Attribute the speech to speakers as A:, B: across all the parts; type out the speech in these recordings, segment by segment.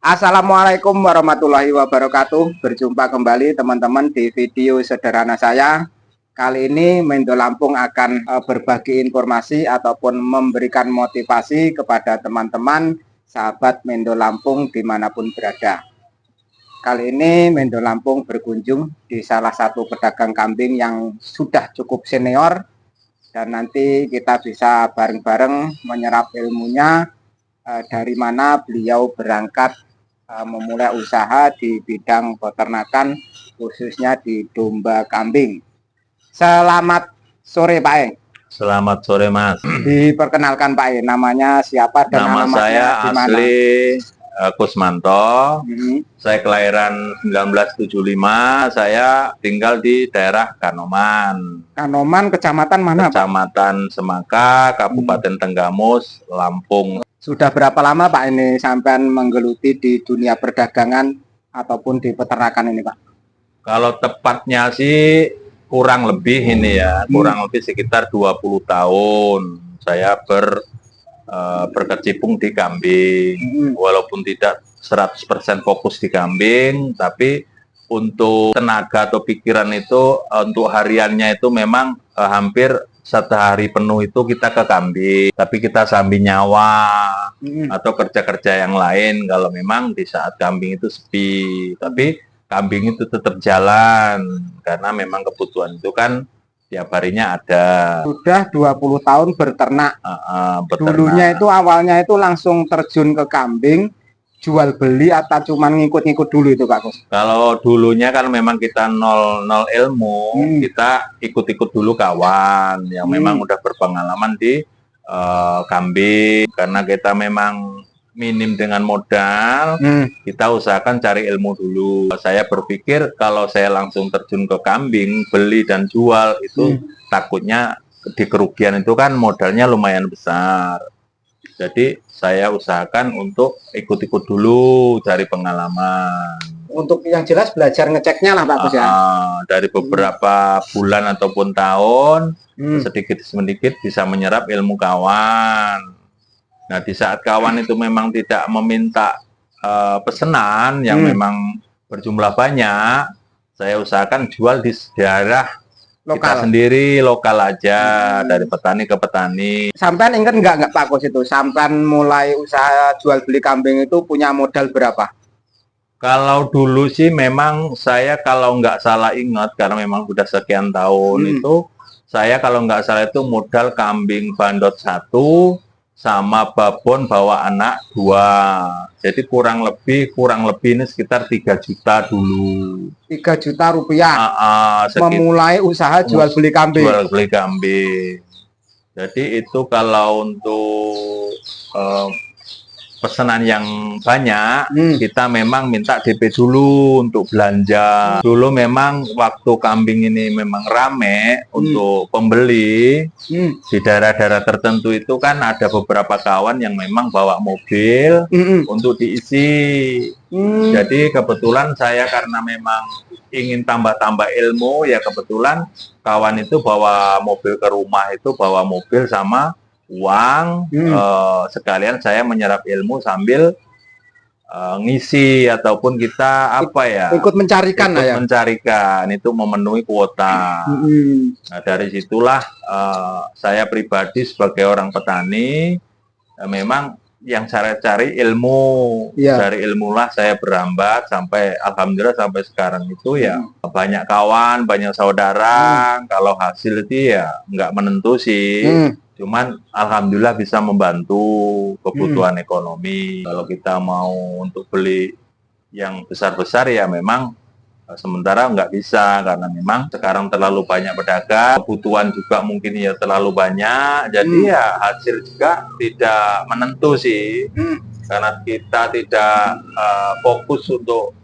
A: Assalamualaikum warahmatullahi wabarakatuh. Berjumpa kembali teman-teman di video sederhana saya. Kali ini Mendo Lampung akan berbagi informasi ataupun memberikan motivasi kepada teman-teman sahabat Mendo Lampung dimanapun berada. Kali ini Mendo Lampung berkunjung di salah satu pedagang kambing yang sudah cukup senior, dan nanti kita bisa bareng-bareng menyerap ilmunya dari mana beliau berangkat memulai usaha di bidang peternakan, khususnya di domba kambing. Selamat sore Pak Eng.
B: Selamat sore Mas.
A: Diperkenalkan Pak Eng, namanya siapa dan
B: nama
A: alamatnya
B: saya
A: di mana?
B: asli Kusmanto. Saya kelahiran 1975. Saya tinggal di daerah Kanoman.
A: Kanoman, kecamatan mana Pak?
B: Kecamatan Semaka, Kabupaten Tenggamus, Lampung.
A: Sudah berapa lama Pak ini sampean menggeluti di dunia perdagangan ataupun di peternakan ini Pak?
B: Kalau tepatnya sih kurang lebih ini ya, kurang lebih sekitar 20 tahun saya berkecimpung di kambing. Walaupun tidak 100% fokus di kambing, tapi untuk tenaga atau pikiran itu untuk hariannya itu memang hampir satu hari penuh itu kita ke kambing, tapi kita sambil nyawa atau kerja-kerja yang lain kalau memang di saat kambing itu sepi. Tapi kambing itu tetap jalan karena memang kebutuhan itu kan tiap harinya ada.
A: Sudah 20 tahun berternak. Dulunya itu awalnya itu langsung terjun ke kambing, jual beli atau cuman ngikut-ngikut dulu itu Pak Kus?
B: Kalau dulunya kan memang kita nol ilmu, kita ikut-ikut dulu kawan yang memang udah berpengalaman di kambing. Karena kita memang minim dengan modal, kita usahakan cari ilmu dulu. Saya berpikir kalau saya langsung terjun ke kambing, beli dan jual itu takutnya di kerugian itu kan modalnya lumayan besar. Jadi saya usahakan untuk ikut-ikut dulu cari pengalaman.
A: Untuk yang jelas belajar ngeceknya lah Pak Kus ya.
B: Dari beberapa bulan ataupun tahun, sedikit-sedikit bisa menyerap ilmu kawan. Nah di saat kawan itu memang tidak meminta pesanan yang memang berjumlah banyak, saya usahakan jual di daerah lokal. Kita sendiri lokal aja, dari petani ke petani.
A: Sampean ingat nggak Pak Kus itu, sampean mulai usaha jual beli kambing itu punya modal berapa?
B: Kalau dulu sih memang saya kalau nggak salah ingat, karena memang sudah sekian tahun itu, saya kalau nggak salah itu modal kambing bandot 1 sama babon bawa anak 2. Jadi kurang lebih ini sekitar 3 juta dulu.
A: 3 juta rupiah. Memulai usaha jual beli kambing.
B: Jual beli kambing. Jadi itu kalau untuk pesanan yang banyak, kita memang minta DP dulu untuk belanja. Dulu memang waktu kambing ini memang rame untuk pembeli, di daerah-daerah tertentu itu kan ada beberapa kawan yang memang bawa mobil untuk diisi. Jadi kebetulan saya karena memang ingin tambah-tambah ilmu, ya kebetulan kawan itu bawa mobil ke rumah, itu bawa mobil sama uang, sekalian saya menyerap ilmu sambil ngisi ataupun kita ikut mencarikan itu memenuhi kuota. Nah dari situlah saya pribadi sebagai orang petani memang yang cari ilmu, dari ilmulah saya berambat sampai alhamdulillah sampai sekarang itu ya banyak kawan, banyak saudara. Kalau hasil itu ya nggak menentu sih. Cuman alhamdulillah bisa membantu kebutuhan ekonomi. Kalau kita mau untuk beli yang besar-besar ya memang sementara nggak bisa, karena memang sekarang terlalu banyak pedagang, kebutuhan juga mungkin ya terlalu banyak, jadi ya hasil juga tidak menentu sih. Karena kita tidak fokus untuk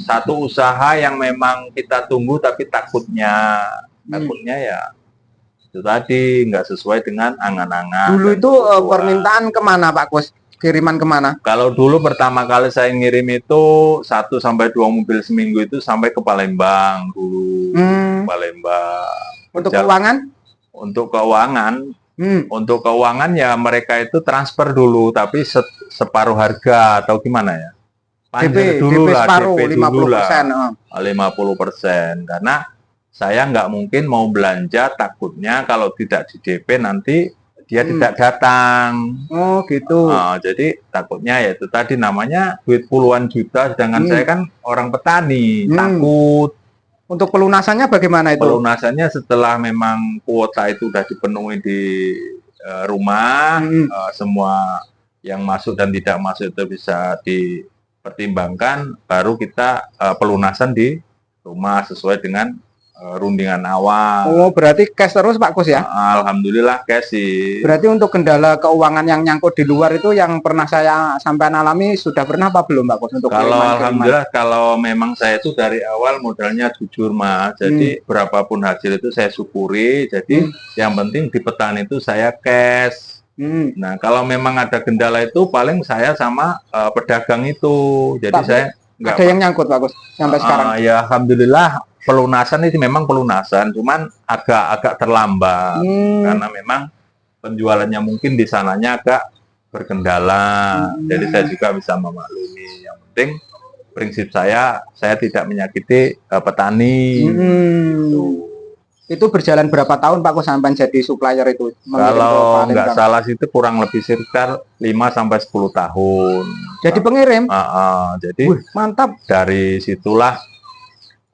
B: satu usaha yang memang kita tunggu, tapi takutnya ya itu tadi nggak sesuai dengan angan-angan.
A: Dulu itu permintaan kemana Pak Kus? Kiriman kemana?
B: Kalau dulu pertama kali saya ngirim itu 1 sampai 2 mobil seminggu itu sampai ke Palembang dulu. Palembang.
A: Untuk keuangan?
B: Untuk keuangan Untuk keuangan ya mereka itu transfer dulu, tapi separuh harga atau gimana ya? Panjer dulu lah,
A: separuh,
B: DP
A: 50%.
B: 50%. Karena saya nggak mungkin mau belanja, takutnya kalau tidak di DP nanti dia tidak datang.
A: Oh gitu.
B: Jadi takutnya ya itu tadi namanya duit puluhan juta, sedangkan saya kan orang petani, takut.
A: Untuk pelunasannya bagaimana itu?
B: Pelunasannya setelah memang kuota itu sudah dipenuhi di rumah, semua yang masuk dan tidak masuk itu bisa dipertimbangkan, baru kita pelunasan di rumah sesuai dengan rundingan awal.
A: Oh, berarti cash terus Pak Kus ya?
B: Alhamdulillah cash sih.
A: Berarti untuk kendala keuangan yang nyangkut di luar itu yang pernah saya sampai alami sudah pernah apa belum Pak Kus? Untuk
B: kalau alhamdulillah, kalau memang saya itu dari awal modalnya jujur Mas, jadi berapapun hasil itu saya syukuri. Jadi yang penting di petani itu saya cash. Nah kalau memang ada kendala itu paling saya sama pedagang itu. Jadi Pak, saya nggak
A: ada yang nyangkut Pak Kus sampai sekarang?
B: Ya alhamdulillah. Pelunasan itu memang pelunasan, cuman agak terlambat karena memang penjualannya mungkin di sananya agak berkendala. Jadi saya juga bisa memaklumi. Yang penting prinsip saya tidak menyakiti petani.
A: Itu berjalan berapa tahun Pak Kus sampai jadi supplier itu?
B: Kalau nggak salah itu kurang lebih sekitar 5-10 tahun.
A: Jadi pengirim?
B: Jadi
A: mantap.
B: Dari situlah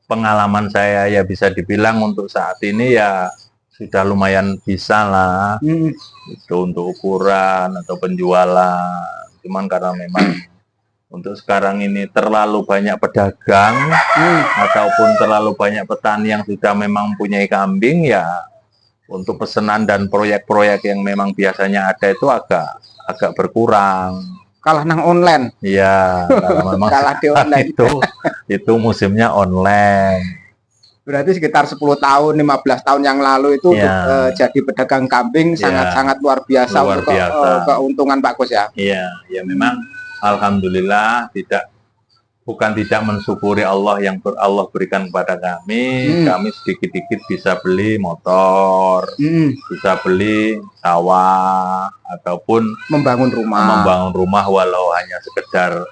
B: pengalaman saya ya bisa dibilang untuk saat ini ya sudah lumayan bisa lah itu untuk ukuran atau penjualan. Cuman karena memang untuk sekarang ini terlalu banyak pedagang ataupun terlalu banyak petani yang sudah memang mempunyai kambing, ya untuk pesanan dan proyek-proyek yang memang biasanya ada itu agak berkurang.
A: Kalah nang online.
B: Iya, memang
A: kalah di online.
B: itu musimnya online.
A: Berarti sekitar 10 tahun, 15 tahun yang lalu itu untuk jadi pedagang kambing sangat-sangat luar biasa untuk keuntungan Pak Kus ya.
B: Iya, ya memang alhamdulillah bukan tidak mensyukuri Allah yang Allah berikan kepada kami. Kami sedikit-sedikit bisa beli motor, bisa beli sawah, ataupun
A: membangun rumah
B: walau hanya sekedar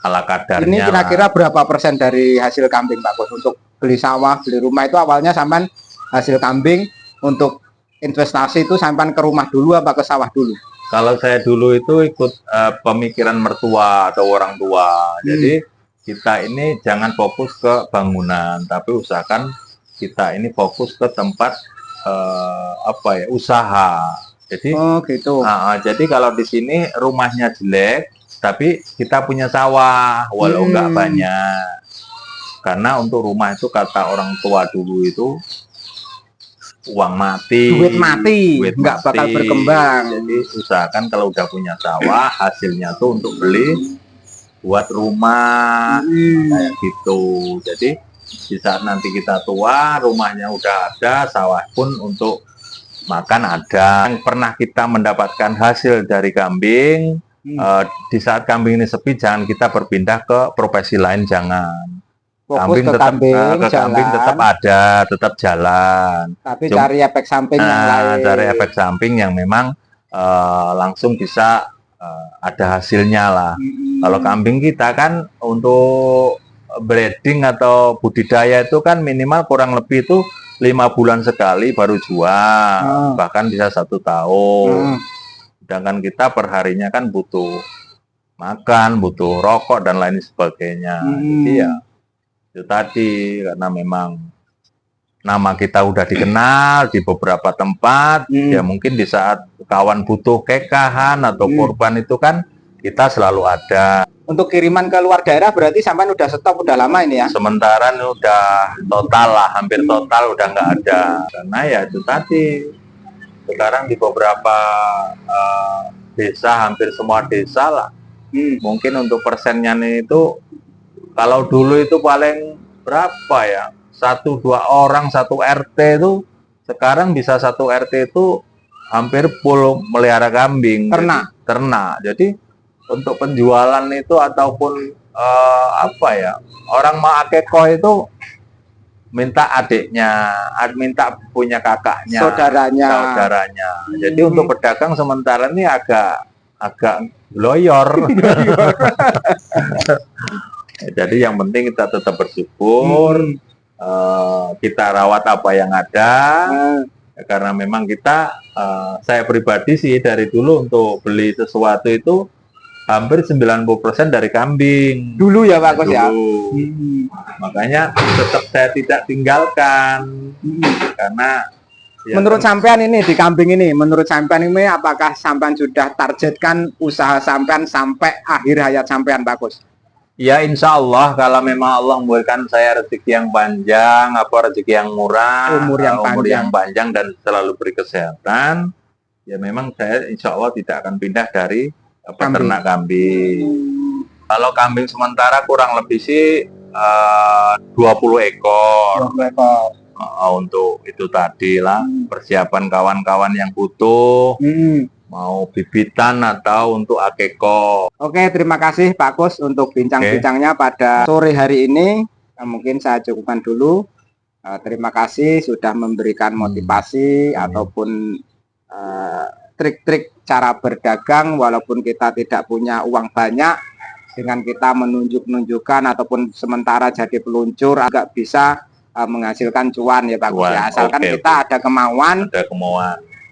B: ala kadarnya.
A: Ini kira-kira berapa persen dari hasil kambing Pak Kus untuk beli sawah, beli rumah itu awalnya sampai hasil kambing untuk investasi itu sampai ke rumah dulu apa ke sawah dulu?
B: Kalau saya dulu itu ikut pemikiran mertua atau orang tua. Jadi kita ini jangan fokus ke bangunan, tapi usahakan kita ini fokus ke tempat usaha. Jadi
A: gitu.
B: Jadi kalau di sini rumahnya jelek, tapi kita punya sawah walau nggak banyak. Karena untuk rumah itu kata orang tua dulu itu uang mati,
A: duit mati, nggak bakal berkembang.
B: Jadi usahakan kalau udah punya sawah, hasilnya tuh untuk beli buat rumah kayak gitu. Jadi di saat nanti kita tua, rumahnya udah ada, sawah pun untuk makan ada. Yang pernah kita mendapatkan hasil dari kambing, di saat kambing ini sepi, jangan kita berpindah ke profesi lain, jangan.
A: Fokus
B: kambing tetap ada, tetap jalan.
A: Tapi cari efek samping yang lain.
B: Cari efek samping yang memang langsung bisa ada hasilnya lah. Kalau kambing kita kan untuk breeding atau budidaya itu kan minimal kurang lebih itu 5 bulan sekali baru jual, bahkan bisa 1 tahun. Sedangkan kita perharinya kan butuh makan, butuh rokok dan lain sebagainya. Jadi ya itu tadi, karena memang nama kita udah dikenal di beberapa tempat, ya mungkin di saat kawan butuh kekahan atau korban itu kan kita selalu ada.
A: Untuk kiriman ke luar daerah berarti sampai udah stop udah lama ini ya?
B: Sementara ini udah total lah, hampir total udah nggak ada. Karena ya itu tadi, sekarang di beberapa desa, hampir semua desa lah, mungkin untuk persennya itu, kalau dulu itu paling berapa ya, 1-2 orang 1 RT itu, sekarang bisa 1 RT itu hampir full melihara kambing, ternak. Jadi untuk penjualan itu ataupun orang mau akeko itu minta adiknya, minta punya kakaknya,
A: saudaranya.
B: Jadi untuk pedagang sementara ini agak loyor. Jadi yang penting kita tetap bersyukur, kita rawat apa yang ada, karena memang kita, saya pribadi sih dari dulu untuk beli sesuatu itu hampir 90% dari kambing.
A: Dulu ya Pak Kus ya.
B: Makanya tetap saya tidak tinggalkan, karena ya,
A: menurut sampean ini di kambing ini, menurut sampean ini apakah sampean sudah targetkan usaha sampean sampai akhir hayat sampean Pak Kus?
B: Ya insya Allah kalau memang Allah memberikan saya rezeki yang panjang, rezeki yang murah,
A: umur yang
B: panjang dan selalu beri kesehatan, ya memang saya insya Allah tidak akan pindah dari peternak kambing. Kalau kambing sementara kurang lebih sih 20 ekor.
A: 20 ekor.
B: Untuk itu tadi lah persiapan kawan-kawan yang butuh. Mau bibitan atau untuk akeko.
A: Oke, terima kasih Pak Kus untuk bincang-bincangnya pada sore hari ini. Mungkin saya cukupkan dulu. Terima kasih sudah memberikan motivasi ataupun trik-trik cara berdagang walaupun kita tidak punya uang banyak, dengan kita menunjukkan ataupun sementara jadi peluncur agak bisa menghasilkan cuan ya Pak Kus ya. Asalkan kita ada kemauan.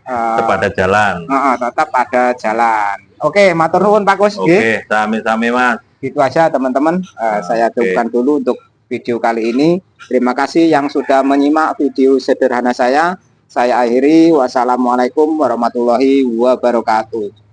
B: Tetap ada jalan.
A: Tetap ada jalan. Oke, matur nuwun Pak Kus.
B: Oke, sami-sami Mas.
A: Gitu aja teman-teman. Saya cukupkan dulu untuk video kali ini. Terima kasih yang sudah menyimak video sederhana saya. Saya akhiri. Wassalamualaikum warahmatullahi wabarakatuh.